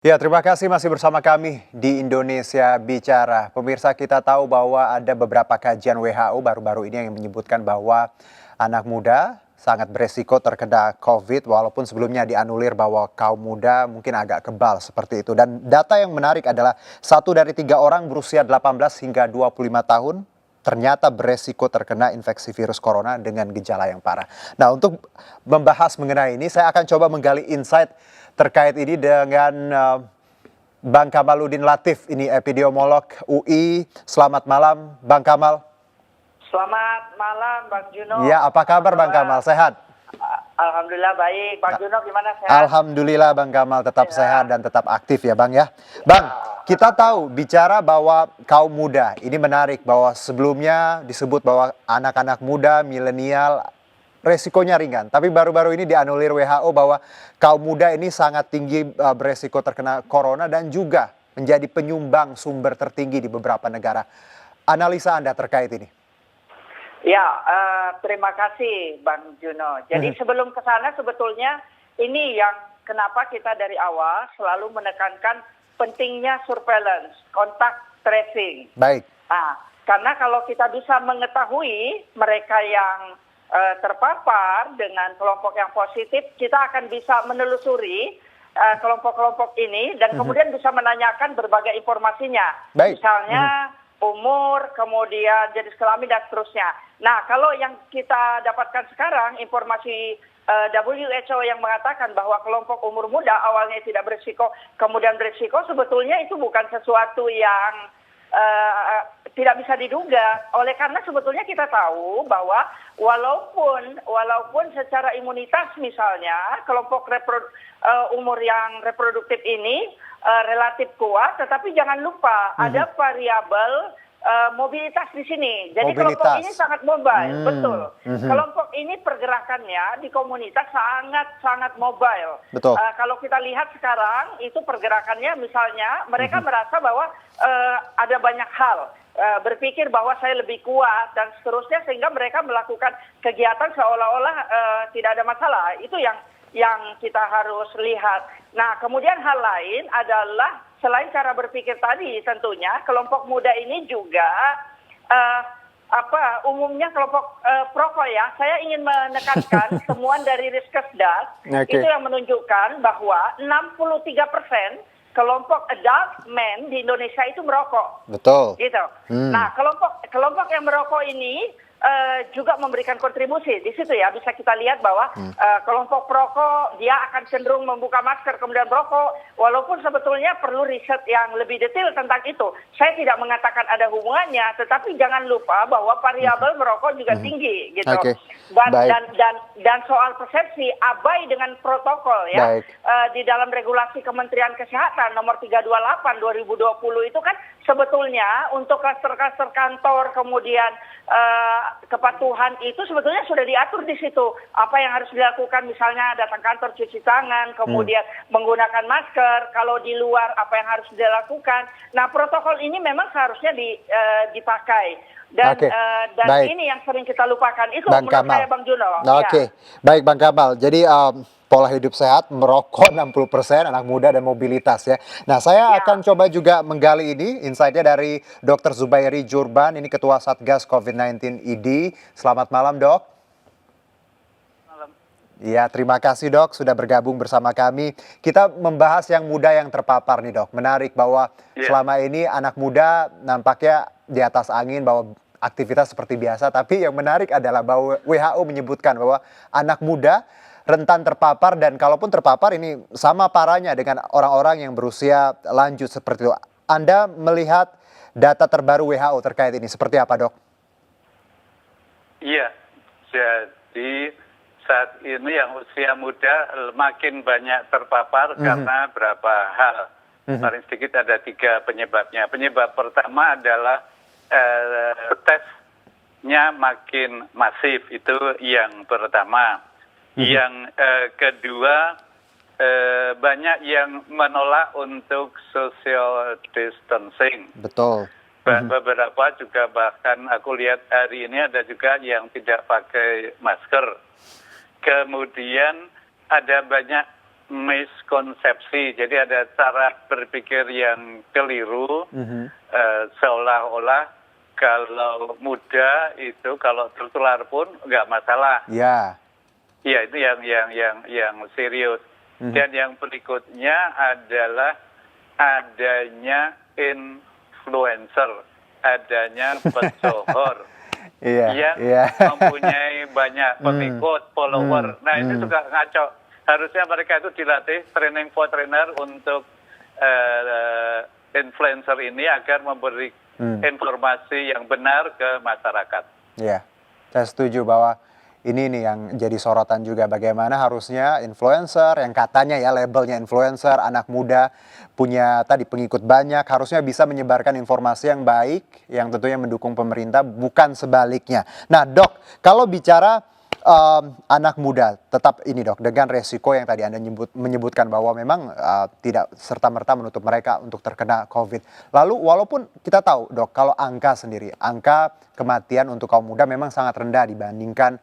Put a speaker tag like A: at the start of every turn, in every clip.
A: Ya, terima kasih masih bersama kami di Indonesia Bicara. Pemirsa, kita tahu bahwa ada beberapa kajian WHO baru-baru ini yang menyebutkan bahwa anak muda sangat beresiko terkena COVID, walaupun sebelumnya dianulir bahwa kaum muda mungkin agak kebal seperti itu. Dan data yang menarik adalah 1 dari 3 orang berusia 18 hingga 25 tahun ternyata beresiko terkena infeksi virus corona dengan gejala yang parah. Nah, untuk membahas mengenai ini, saya akan coba menggali insight terkait ini dengan Bang Kamaludin Latif, ini epidemiolog UI. Selamat malam, Bang Kamal.
B: Selamat malam, Bang Juno.
A: Ya, apa kabar Bang Kamal? Sehat?
B: Alhamdulillah baik. Bang Juno gimana, sehat?
A: Alhamdulillah Bang Kamal tetap
B: Ya.
A: sehat dan tetap aktif ya Bang ya. Bang, kita tahu bicara bahwa kaum muda, ini menarik bahwa sebelumnya disebut bahwa anak-anak muda, milenial, resikonya ringan. Tapi baru-baru ini dianulir WHO bahwa kaum muda ini sangat tinggi beresiko terkena corona dan juga menjadi penyumbang sumber tertinggi di beberapa negara. Analisa Anda terkait ini?
B: Ya, terima kasih Bang Juno. Jadi sebelum ke sana sebetulnya ini yang kenapa kita dari awal selalu menekankan pentingnya surveillance, kontak tracing.
A: Baik.
B: Nah, karena kalau kita bisa mengetahui mereka yang terpapar dengan kelompok yang positif, kita akan bisa menelusuri kelompok-kelompok ini dan kemudian bisa menanyakan berbagai informasinya.
A: Baik.
B: Misalnya umur, kemudian jenis kelamin dan seterusnya. Nah, kalau yang kita dapatkan sekarang informasi WHO yang mengatakan bahwa kelompok umur muda awalnya tidak berisiko, kemudian berisiko, sebetulnya itu bukan sesuatu yang tidak bisa diduga. Oleh karena sebetulnya kita tahu bahwa walaupun secara imunitas misalnya kelompok umur yang reproduktif ini relatif kuat, tetapi jangan lupa ada variabel mobilitas di sini. Jadi kelompok ini sangat mobile, betul. Kelompok ini pergerakannya di komunitas sangat mobile.
A: Betul.
B: Kalau kita lihat sekarang itu pergerakannya misalnya mereka merasa bahwa ada banyak hal, berpikir bahwa saya lebih kuat dan seterusnya sehingga mereka melakukan kegiatan seolah-olah tidak ada masalah. Itu yang kita harus lihat. Nah, kemudian hal lain adalah selain cara berpikir tadi tentunya kelompok muda ini juga umumnya kelompok perokok ya. Saya ingin menekankan temuan dari Riskesdas itu yang menunjukkan bahwa 63% kelompok adult men di Indonesia itu merokok.
A: Betul.
B: Gitu. Nah, kelompok yang merokok ini juga memberikan kontribusi di situ ya, bisa kita lihat bahwa kelompok perokok dia akan cenderung membuka masker kemudian merokok, walaupun sebetulnya perlu riset yang lebih detail tentang itu. Saya tidak mengatakan ada hubungannya, tetapi jangan lupa bahwa variabel merokok juga tinggi gitu. Dan soal persepsi abai dengan protokol ya. Di dalam regulasi Kementerian Kesehatan nomor 328 2020 itu kan sebetulnya untuk klaster-klaster kantor kemudian kepatuhan itu sebetulnya sudah diatur di situ. Apa yang harus dilakukan misalnya datang kantor cuci tangan, kemudian menggunakan masker, kalau di luar apa yang harus dilakukan. Nah, protokol ini memang seharusnya dipakai. Dan ini yang sering kita lupakan. Itu
A: Bang
B: menurut
A: Kamal.
B: saya Bang Juno.
A: Oke. Baik Bang Kamal. Jadi pola hidup sehat, merokok 60%, anak muda dan mobilitas ya. Nah, saya akan coba juga menggali ini, insight-nya dari Dr. Zubairi Jurban, ini Ketua Satgas COVID-19 ID. Selamat malam, Dok.
B: Malam.
A: Ya, terima kasih Dok sudah bergabung bersama kami. Kita membahas yang muda yang terpapar nih Dok. Menarik bahwa selama ini anak muda nampaknya di atas angin, bahwa aktivitas seperti biasa. Tapi yang menarik adalah bahwa WHO menyebutkan bahwa anak muda rentan terpapar, dan kalaupun terpapar ini sama parahnya dengan orang-orang yang berusia lanjut seperti itu. Anda melihat data terbaru WHO terkait ini seperti apa, Dok?
C: Iya, jadi saat ini yang usia muda makin banyak terpapar karena berapa hal. Paling sedikit ada 3 penyebabnya. Penyebab pertama adalah tesnya makin masif, itu yang pertama. Yang kedua, banyak yang menolak untuk social distancing.
A: Betul.
C: Beberapa juga bahkan aku lihat hari ini ada juga yang tidak pakai masker. Kemudian ada banyak miskonsepsi. Jadi ada cara berpikir yang keliru, seolah-olah kalau muda itu kalau tertular pun nggak masalah.
A: Ya.
C: Ya, itu yang serius. Dan yang berikutnya adalah adanya influencer, adanya pesohor yang mempunyai banyak pengikut, follower. Nah, itu juga ngaco. Harusnya mereka itu dilatih training for trainer untuk influencer ini agar memberi informasi yang benar ke masyarakat.
A: Iya, saya setuju bahwa ini nih yang jadi sorotan juga, bagaimana harusnya influencer yang katanya ya labelnya influencer, anak muda punya tadi pengikut banyak, harusnya bisa menyebarkan informasi yang baik yang tentunya mendukung pemerintah, bukan sebaliknya. Nah Dok, kalau bicara anak muda, tetap ini Dok, dengan resiko yang tadi Anda menyebutkan bahwa memang tidak serta-merta menutup mereka untuk terkena COVID. Lalu walaupun kita tahu Dok, kalau angka sendiri, angka kematian untuk kaum muda memang sangat rendah dibandingkan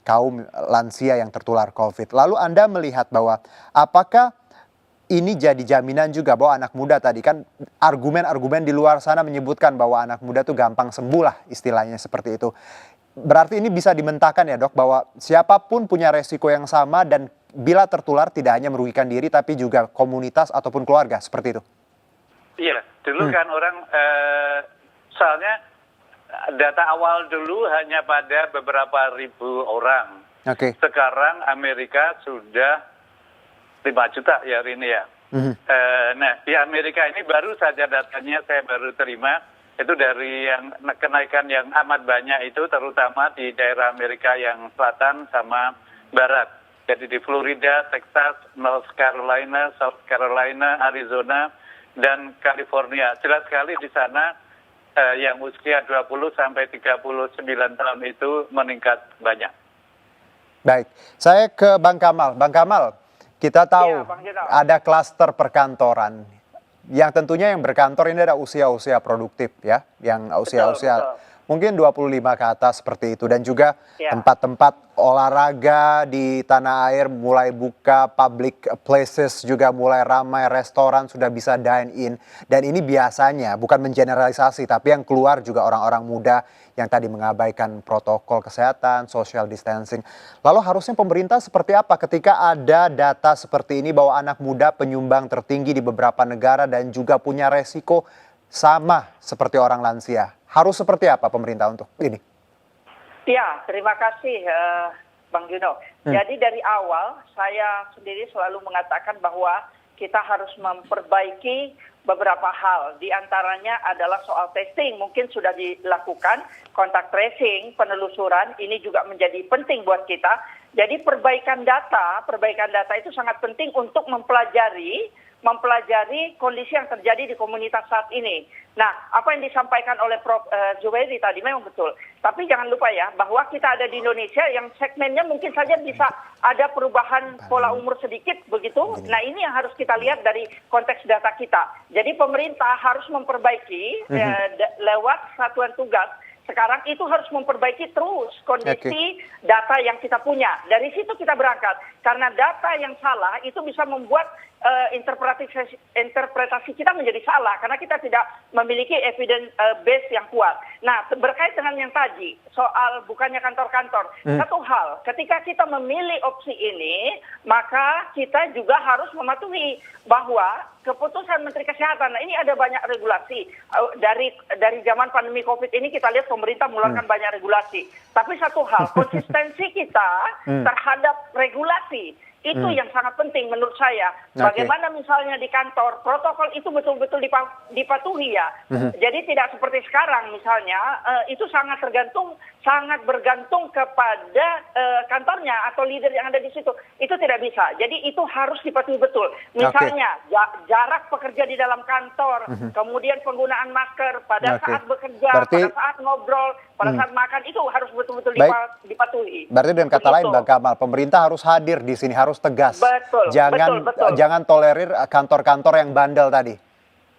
A: kaum lansia yang tertular COVID. Lalu Anda melihat bahwa apakah ini jadi jaminan juga bahwa anak muda tadi kan argumen-argumen di luar sana menyebutkan bahwa anak muda tuh gampang sembuh lah istilahnya seperti itu. Berarti ini bisa dimentahkan ya Dok bahwa siapapun punya resiko yang sama dan bila tertular tidak hanya merugikan diri tapi juga komunitas ataupun keluarga seperti itu.
C: Iya, dulu kan orang soalnya data awal dulu hanya pada beberapa ribu orang.
A: Oke.
C: Sekarang Amerika sudah 5 juta ya hari ini ya. Nah di Amerika ini baru saja datanya saya baru terima. Itu dari yang kenaikan yang amat banyak itu terutama di daerah Amerika yang selatan sama barat. Jadi di Florida, Texas, North Carolina, South Carolina, Arizona, dan California. Jelas sekali di sana yang usia 20 sampai 39 tahun itu meningkat banyak.
A: Baik, saya ke Bang Kamal. Bang Kamal, kita tahu ada klaster perkantoran. Yang tentunya yang berkantor ini ada usia-usia produktif ya, yang usia-usia mungkin 25 ke atas seperti itu. Dan juga tempat-tempat olahraga di tanah air mulai buka, public places juga mulai ramai, restoran sudah bisa dine in. Dan ini biasanya bukan mengeneralisasi, tapi yang keluar juga orang-orang muda yang tadi mengabaikan protokol kesehatan, social distancing. Lalu harusnya pemerintah seperti apa ketika ada data seperti ini bahwa anak muda penyumbang tertinggi di beberapa negara dan juga punya resiko sama seperti orang lansia. Harus seperti apa pemerintah untuk ini?
B: Ya, terima kasih Bang Juno. Jadi dari awal saya sendiri selalu mengatakan bahwa kita harus memperbaiki beberapa hal. Di antaranya adalah soal testing, mungkin sudah dilakukan, kontak tracing, penelusuran, ini juga menjadi penting buat kita. Jadi perbaikan data itu sangat penting untuk mempelajari kondisi yang terjadi di komunitas saat ini. Nah, apa yang disampaikan oleh Prof. Zubairi tadi memang betul. Tapi jangan lupa ya, bahwa kita ada di Indonesia yang segmennya mungkin saja bisa ada perubahan pola umur sedikit begitu. Nah, ini yang harus kita lihat dari konteks data kita. Jadi pemerintah harus memperbaiki lewat satuan tugas. Sekarang itu harus memperbaiki terus kondisi data yang kita punya. Dari situ kita berangkat. Karena data yang salah itu bisa membuat interpretasi kita menjadi salah. Karena kita tidak memiliki evidence base yang kuat. Nah, berkait dengan yang tadi, soal bukannya kantor-kantor. Satu hal, ketika kita memilih opsi ini, maka kita juga harus mematuhi bahwa keputusan Menteri Kesehatan, nah ini ada banyak regulasi. Dari zaman pandemi COVID ini kita lihat pemerintah mengeluarkan banyak regulasi. Tapi satu hal, konsistensi kita terhadap regulasi itu yang sangat penting menurut saya. Bagaimana misalnya di kantor, protokol itu betul-betul dipatuhi ya. Jadi tidak seperti sekarang misalnya, itu sangat bergantung kepada kantornya atau leader yang ada di situ. Itu tidak bisa. Jadi itu harus dipatuhi betul. Misalnya jarak pekerja di dalam kantor, kemudian penggunaan masker pada saat bekerja, pada saat ngobrol, pada saat makan, itu harus betul-betul dipatuhi.
A: Berarti dengan kata lain Bang Kamal, pemerintah harus hadir di sini, harus tegas.
B: Betul,
A: jangan tolerir kantor-kantor yang bandel tadi.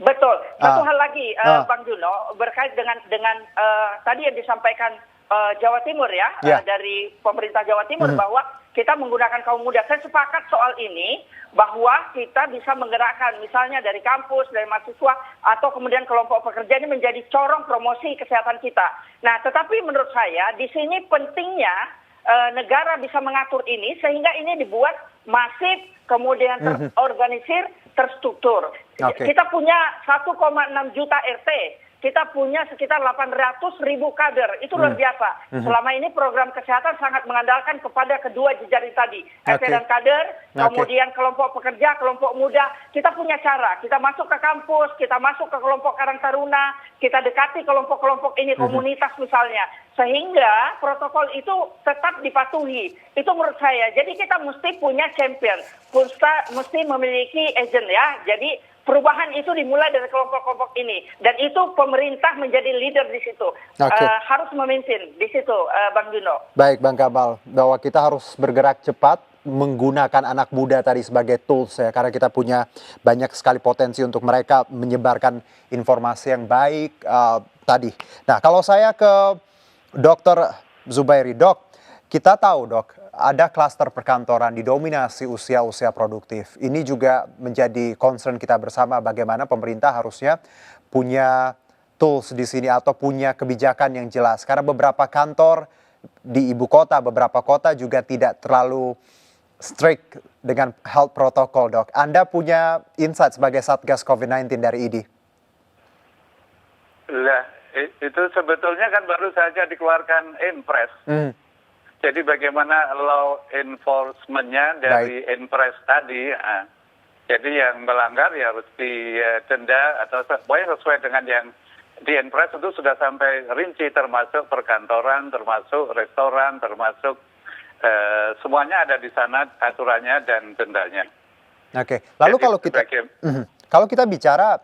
B: Betul. Satu hal lagi, Bang Juno, berkait dengan tadi yang disampaikan Jawa Timur ya, dari pemerintah Jawa Timur bahwa kita menggunakan kaum muda. Saya sepakat soal ini bahwa kita bisa menggerakkan misalnya dari kampus, dari mahasiswa, atau kemudian kelompok pekerja ini menjadi corong promosi kesehatan kita. Nah, tetapi menurut saya di sini pentingnya negara bisa mengatur ini sehingga ini dibuat masif, kemudian terorganisir, terstruktur.
A: Oke.
B: Kita punya 1,6 juta RT. Kita punya sekitar 800.000 kader, itu luar biasa. Selama ini program kesehatan sangat mengandalkan kepada kedua jejaring tadi, RT dan kader, kemudian kelompok pekerja, kelompok muda. Kita punya cara, kita masuk ke kampus, kita masuk ke kelompok Karang Taruna, kita dekati kelompok-kelompok ini, komunitas misalnya, sehingga protokol itu tetap dipatuhi. Itu menurut saya. Jadi kita mesti punya champion, mesti memiliki agent ya. Jadi perubahan itu dimulai dari kelompok-kelompok ini, dan itu pemerintah menjadi leader di situ, harus memimpin di situ, Bang Juno.
A: Baik, Bang Kamal, bahwa kita harus bergerak cepat menggunakan anak muda tadi sebagai tools ya, karena kita punya banyak sekali potensi untuk mereka menyebarkan informasi yang baik tadi. Nah, kalau saya ke Dr. Zubairi, Dok, kita tahu Dok, ada klaster perkantoran didominasi usia-usia produktif. Ini juga menjadi concern kita bersama bagaimana pemerintah harusnya punya tools di sini atau punya kebijakan yang jelas. Karena beberapa kantor di ibu kota, beberapa kota juga tidak terlalu strict dengan health protocol, Dok. Anda punya insight sebagai Satgas COVID-19 dari ID?
C: Lah, itu sebetulnya kan baru saja dikeluarkan Inpres. Jadi bagaimana law enforcement-nya dari Inpres tadi, jadi yang melanggar ya harus didenda atau pokoknya sesuai dengan yang di Inpres itu sudah sampai rinci, termasuk perkantoran, termasuk restoran, termasuk semuanya ada di sana aturannya dan dendanya.
A: Oke, lalu
C: jadi,
A: kalau kita bicara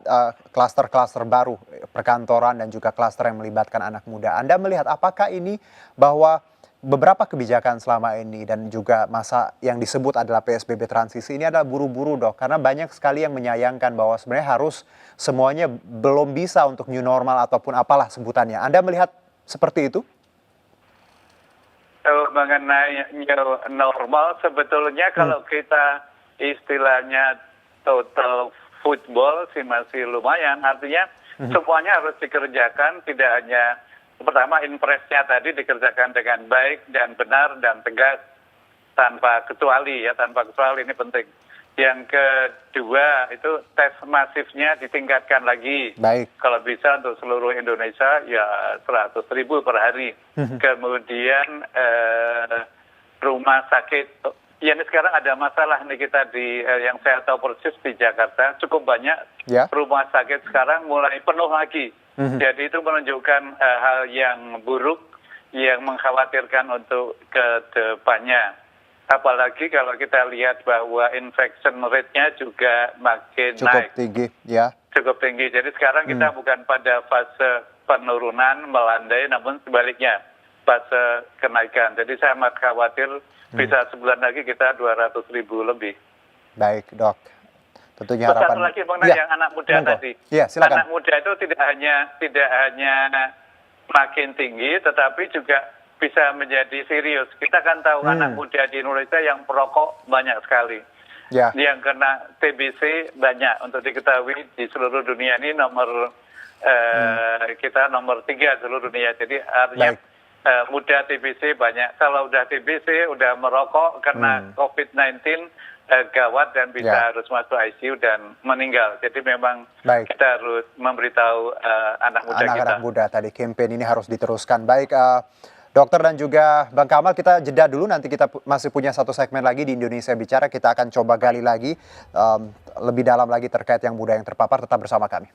A: klaster-klaster baru, perkantoran dan juga klaster yang melibatkan anak muda, Anda melihat apakah ini bahwa beberapa kebijakan selama ini dan juga masa yang disebut adalah PSBB transisi ini adalah buru-buru, Dok, karena banyak sekali yang menyayangkan bahwa sebenarnya harus semuanya belum bisa untuk new normal ataupun apalah sebutannya. Anda melihat seperti itu?
C: Mengenai new normal, sebetulnya kalau kita istilahnya total football sih masih lumayan, artinya semuanya harus dikerjakan, tidak hanya pertama Inpresnya tadi dikerjakan dengan baik dan benar dan tegas tanpa kecuali ya, tanpa kecuali ini penting. Yang kedua itu tes masifnya ditingkatkan lagi.
A: Baik.
C: Kalau bisa untuk seluruh Indonesia ya 100.000 per hari. Kemudian rumah sakit, ya ini sekarang ada masalah nih kita di yang saya tahu persis di Jakarta cukup banyak rumah sakit sekarang mulai penuh lagi. Jadi itu menunjukkan hal yang buruk, yang mengkhawatirkan untuk ke depannya. Apalagi kalau kita lihat bahwa infection rate-nya juga makin naik.
A: Cukup tinggi, ya.
C: Cukup tinggi. Jadi sekarang kita bukan pada fase penurunan, melandai, namun sebaliknya fase kenaikan. Jadi saya amat khawatir bisa sebulan lagi kita 200.000 lebih.
A: Baik, Dok. Tentunya
C: harapan.
A: harapan.
C: Satu lagi mengenai yang anak muda tadi.
A: Ya, silakan.
C: Anak muda itu tidak hanya makin tinggi, tetapi juga bisa menjadi serius. Kita kan tahu anak muda di Indonesia yang perokok banyak sekali.
A: Ya.
C: Yang kena TBC banyak. Untuk diketahui di seluruh dunia ini kita nomor 3 seluruh dunia. Jadi artinya muda TBC banyak. Kalau udah TBC, udah merokok kena COVID-19 gawat dan bisa harus masuk ICU dan meninggal. Jadi memang kita harus memberitahu anak muda kita.
A: Anak-anak muda tadi, campaign ini harus diteruskan. Baik, Dokter dan juga Bang Kamal, kita jeda dulu. Nanti kita masih punya satu segmen lagi di Indonesia Bicara. Kita akan coba gali lagi lebih dalam lagi terkait yang muda yang terpapar. Tetap bersama kami.